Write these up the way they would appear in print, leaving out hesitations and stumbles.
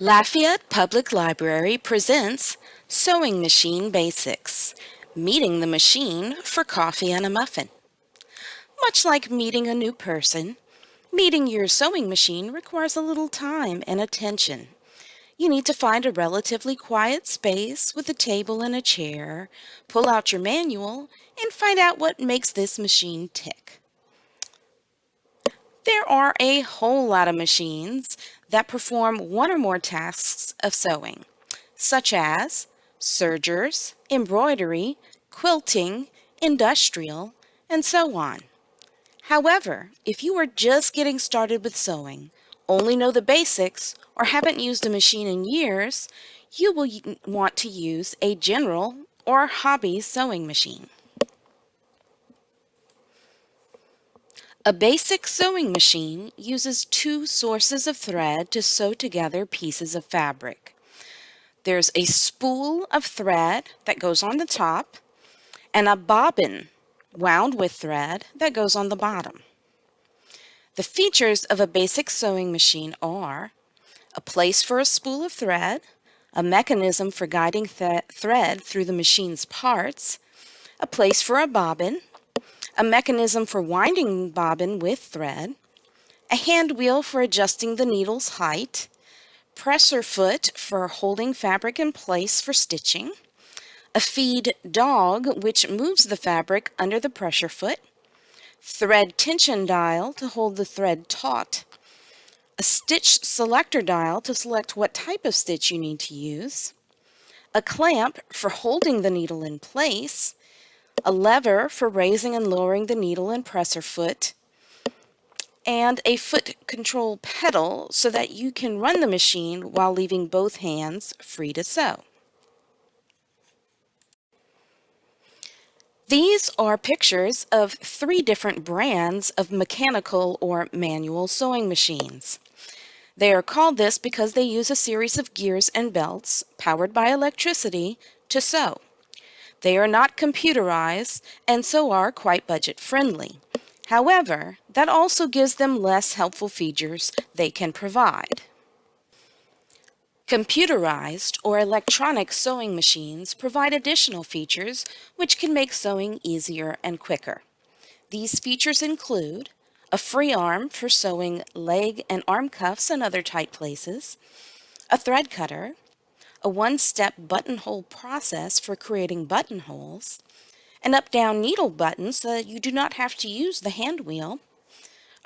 Lafayette Public Library presents Sewing Machine Basics, meeting the machine for coffee and a muffin. Much like meeting a new person, meeting your sewing machine requires a little time and attention. You need to find a relatively quiet space with a table and a chair, pull out your manual, and find out what makes this machine tick. There are a whole lot of machines that perform one or more tasks of sewing, such as sergers, embroidery, quilting, industrial, and so on. However, if you are just getting started with sewing, only know the basics, or haven't used a machine in years, you will want to use a general or hobby sewing machine. A basic sewing machine uses two sources of thread to sew together pieces of fabric. There's a spool of thread that goes on the top and a bobbin wound with thread that goes on the bottom. The features of a basic sewing machine are a place for a spool of thread, a mechanism for guiding thread through the machine's parts, a place for a bobbin, a mechanism for winding bobbin with thread, a hand wheel for adjusting the needle's height, presser foot for holding fabric in place for stitching, a feed dog which moves the fabric under the pressure foot, thread tension dial to hold the thread taut, a stitch selector dial to select what type of stitch you need to use, a clamp for holding the needle in place, a lever for raising and lowering the needle and presser foot, and a foot control pedal so that you can run the machine while leaving both hands free to sew. These are pictures of three different brands of mechanical or manual sewing machines. They are called this because they use a series of gears and belts powered by electricity to sew. They are not computerized and so are quite budget friendly. However, that also gives them less helpful features they can provide. Computerized or electronic sewing machines provide additional features which can make sewing easier and quicker. These features include a free arm for sewing leg and arm cuffs and other tight places, a thread cutter, a one-step buttonhole process for creating buttonholes, an up-down needle button so that you do not have to use the hand wheel,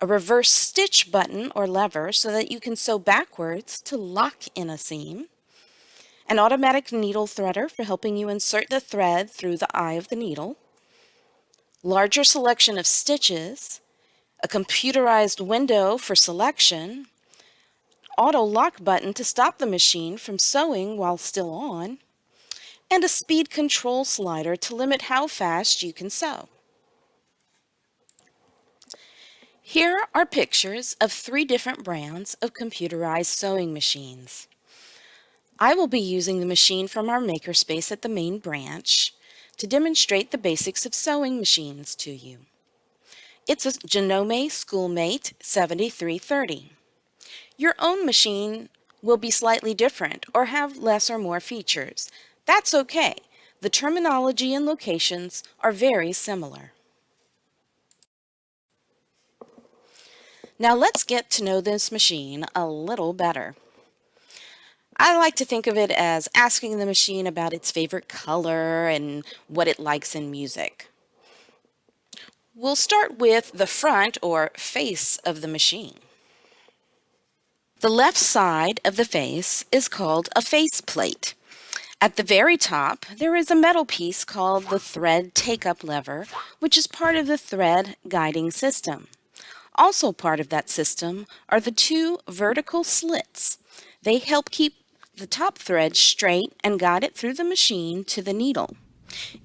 a reverse stitch button or lever so that you can sew backwards to lock in a seam, an automatic needle threader for helping you insert the thread through the eye of the needle, larger selection of stitches, a computerized window for selection, auto lock button to stop the machine from sewing while still on, and a speed control slider to limit how fast you can sew. Here are pictures of three different brands of computerized sewing machines. I will be using the machine from our makerspace at the main branch to demonstrate the basics of sewing machines to you. It's a Janome Schoolmate 7330. Your own machine will be slightly different or have less or more features. That's okay. The terminology and locations are very similar. Now let's get to know this machine a little better. I like to think of it as asking the machine about its favorite color and what it likes in music. We'll start with the front or face of the machine. The left side of the face is called a face plate. At the very top, there is a metal piece called the thread take-up lever, which is part of the thread guiding system. Also part of that system are the two vertical slits. They help keep the top thread straight and guide it through the machine to the needle.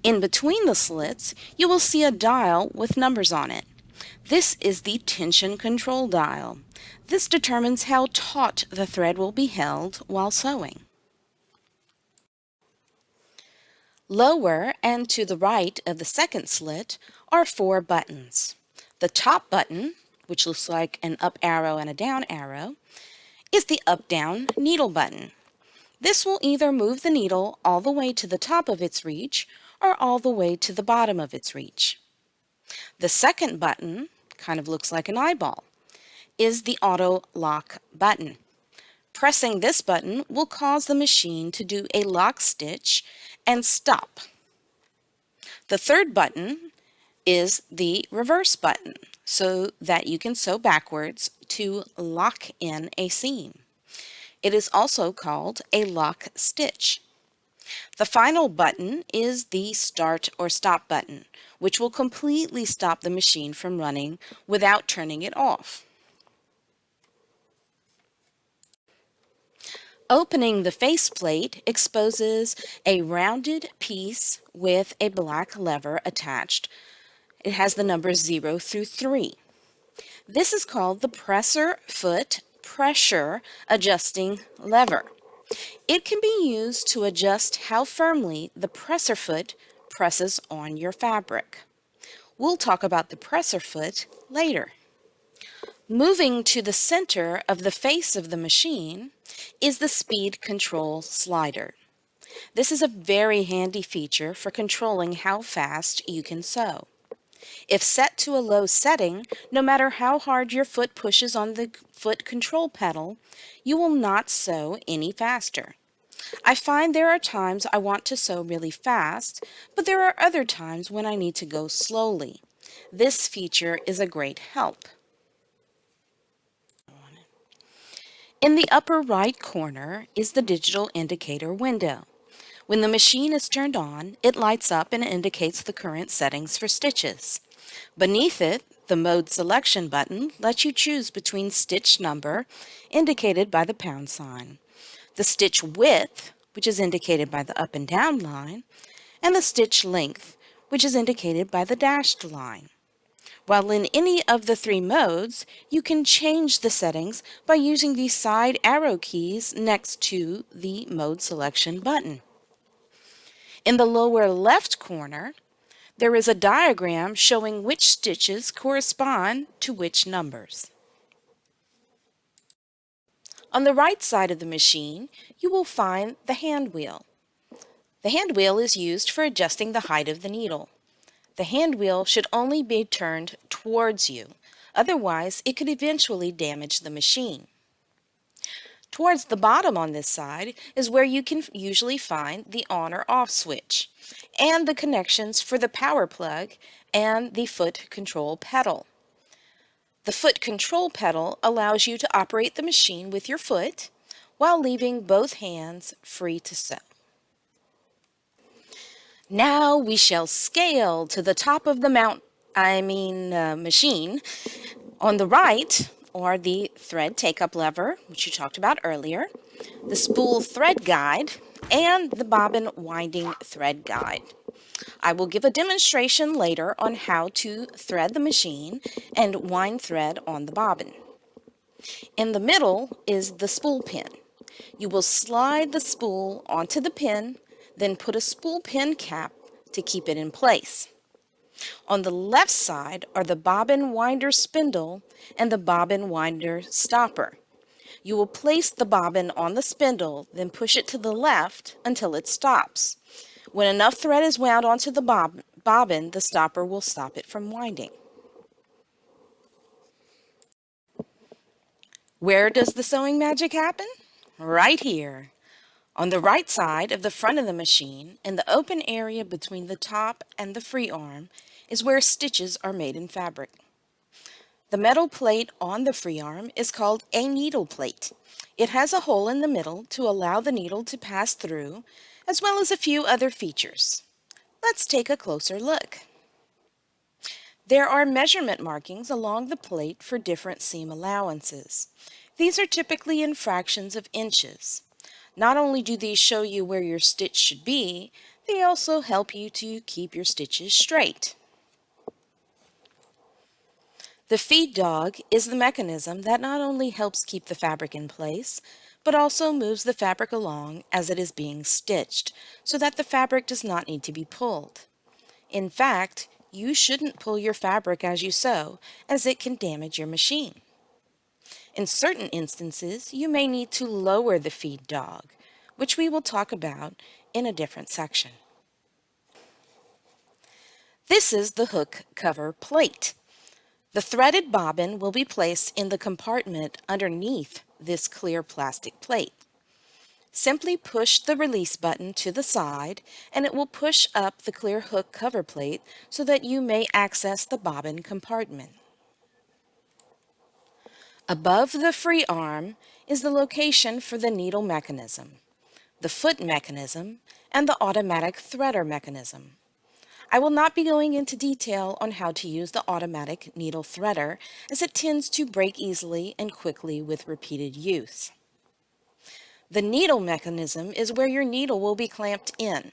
In between the slits, you will see a dial with numbers on it. This is the tension control dial. This determines how taut the thread will be held while sewing. Lower and to the right of the second slit are four buttons. The top button, which looks like an up arrow and a down arrow, is the up-down needle button. This will either move the needle all the way to the top of its reach or all the way to the bottom of its reach. The second button, kind of looks like an eyeball, is the auto lock button. Pressing this button will cause the machine to do a lock stitch and stop. The third button is the reverse button so that you can sew backwards to lock in a seam. It is also called a lock stitch. The final button is the start or stop button, which will completely stop the machine from running without turning it off. Opening the faceplate exposes a rounded piece with a black lever attached. It has the numbers 0 through 3. This is called the presser foot pressure adjusting lever. It can be used to adjust how firmly the presser foot presses on your fabric. We'll talk about the presser foot later. Moving to the center of the face of the machine is the speed control slider. This is a very handy feature for controlling how fast you can sew. If set to a low setting, no matter how hard your foot pushes on the foot control pedal, you will not sew any faster. I find there are times I want to sew really fast, but there are other times when I need to go slowly. This feature is a great help. In the upper right corner is the digital indicator window. When the machine is turned on, it lights up and indicates the current settings for stitches. Beneath it, the mode selection button lets you choose between stitch number, indicated by the pound sign, the stitch width, which is indicated by the up and down line, and the stitch length, which is indicated by the dashed line. While in any of the three modes, you can change the settings by using the side arrow keys next to the mode selection button. In the lower left corner, there is a diagram showing which stitches correspond to which numbers. On the right side of the machine, you will find the hand wheel. The hand wheel is used for adjusting the height of the needle. The hand wheel should only be turned towards you, otherwise it could eventually damage the machine. Towards the bottom on this side is where you can usually find the on or off switch and the connections for the power plug and the foot control pedal. The foot control pedal allows you to operate the machine with your foot while leaving both hands free to sew. Now we shall scale to the top of the machine. On the right are the thread take-up lever, which you talked about earlier, the spool thread guide, and the bobbin winding thread guide. I will give a demonstration later on how to thread the machine and wind thread on the bobbin. In the middle is the spool pin. You will slide the spool onto the pin, then put a spool pin cap to keep it in place. On the left side are the bobbin winder spindle and the bobbin winder stopper. You will place the bobbin on the spindle, then push it to the left until it stops. When enough thread is wound onto the bobbin, the stopper will stop it from winding. Where does the sewing magic happen? Right here. On the right side of the front of the machine, in the open area between the top and the free arm, is where stitches are made in fabric. The metal plate on the free arm is called a needle plate. It has a hole in the middle to allow the needle to pass through, as well as a few other features. Let's take a closer look. There are measurement markings along the plate for different seam allowances. These are typically in fractions of inches. Not only do these show you where your stitch should be, they also help you to keep your stitches straight. The feed dog is the mechanism that not only helps keep the fabric in place, but also moves the fabric along as it is being stitched, so that the fabric does not need to be pulled. In fact, you shouldn't pull your fabric as you sew, as it can damage your machine. In certain instances, you may need to lower the feed dog, which we will talk about in a different section. This is the hook cover plate. The threaded bobbin will be placed in the compartment underneath this clear plastic plate. Simply push the release button to the side and it will push up the clear hook cover plate so that you may access the bobbin compartment. Above the free arm is the location for the needle mechanism, the foot mechanism, and the automatic threader mechanism. I will not be going into detail on how to use the automatic needle threader as it tends to break easily and quickly with repeated use. The needle mechanism is where your needle will be clamped in.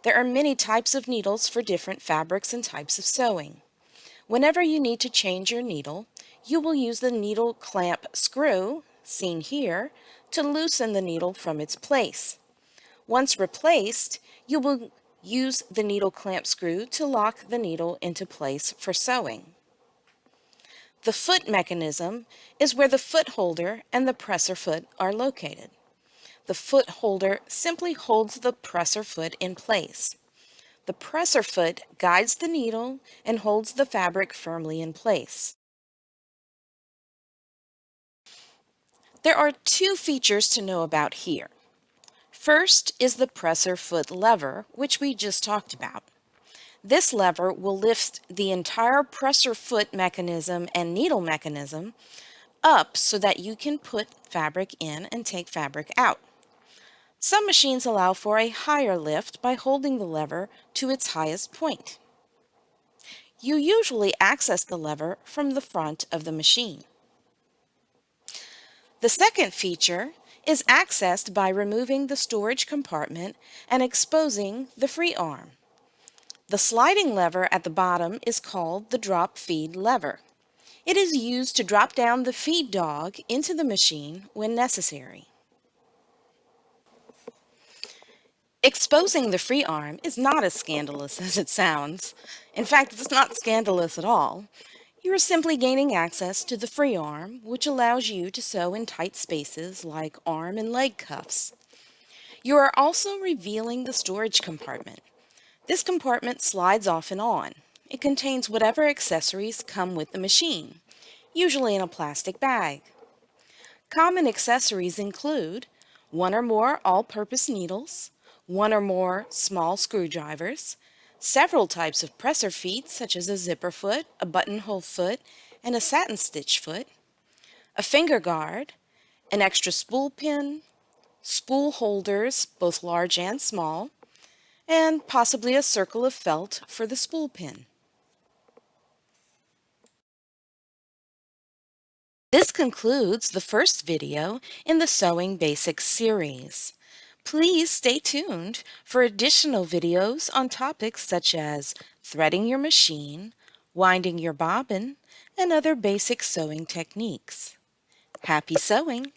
There are many types of needles for different fabrics and types of sewing. Whenever you need to change your needle, you will use the needle clamp screw, seen here, to loosen the needle from its place. Once replaced, you will use the needle clamp screw to lock the needle into place for sewing. The foot mechanism is where the foot holder and the presser foot are located. The foot holder simply holds the presser foot in place. The presser foot guides the needle and holds the fabric firmly in place. There are two features to know about here. First is the presser foot lever, which we just talked about. This lever will lift the entire presser foot mechanism and needle mechanism up so that you can put fabric in and take fabric out. Some machines allow for a higher lift by holding the lever to its highest point. You usually access the lever from the front of the machine. The second feature is accessed by removing the storage compartment and exposing the free arm. The sliding lever at the bottom is called the drop feed lever. It is used to drop down the feed dog into the machine when necessary. Exposing the free arm is not as scandalous as it sounds. In fact, it's not scandalous at all. You are simply gaining access to the free arm, which allows you to sew in tight spaces like arm and leg cuffs. You are also revealing the storage compartment. This compartment slides off and on. It contains whatever accessories come with the machine, usually in a plastic bag. Common accessories include one or more all-purpose needles, one or more small screwdrivers, several types of presser feet such as a zipper foot, a buttonhole foot, and a satin stitch foot, a finger guard, an extra spool pin, spool holders, both large and small, and possibly a circle of felt for the spool pin. This concludes the first video in the Sewing Basics series. Please stay tuned for additional videos on topics such as threading your machine, winding your bobbin, and other basic sewing techniques. Happy sewing!